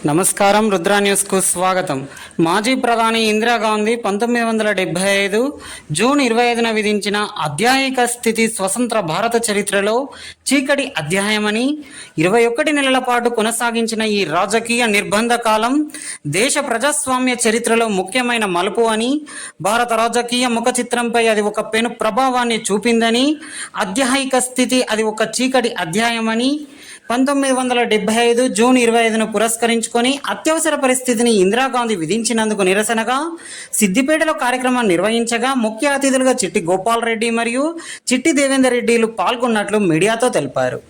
నమస్కారం. రుద్రా న్యూస్కు స్వాగతం. మాజీ ప్రధాని ఇందిరాగాంధీ 1975 జూన్ 25న విధించిన అధ్యాయిక స్థితి స్వతంత్ర భారత చరిత్రలో చీకటి అధ్యాయమని, 21 నెలల పాటు కొనసాగించిన ఈ రాజకీయ నిర్బంధ కాలం దేశ ప్రజాస్వామ్య చరిత్రలో ముఖ్యమైన మలుపు అని, భారత రాజకీయ ముఖ చిత్రంపై అది ఒక పెను ప్రభావాన్ని చూపిందని, అధ్యాయిక స్థితి అది ఒక చీకటి అధ్యాయమని, 1975 జూన్ 25ను పురస్కరించుకొని అత్యవసర పరిస్థితిని ఇందిరాగాంధీ విధించినందుకు నిరసనగా సిద్దిపేటలో కార్యక్రమం నిర్వహించగా ముఖ్య అతిథులుగా చిట్టి గోపాల్ రెడ్డి మరియు చిట్టి దేవేందర్ రెడ్డిలు పాల్గొన్నట్లు మీడియాతో తెలిపారు.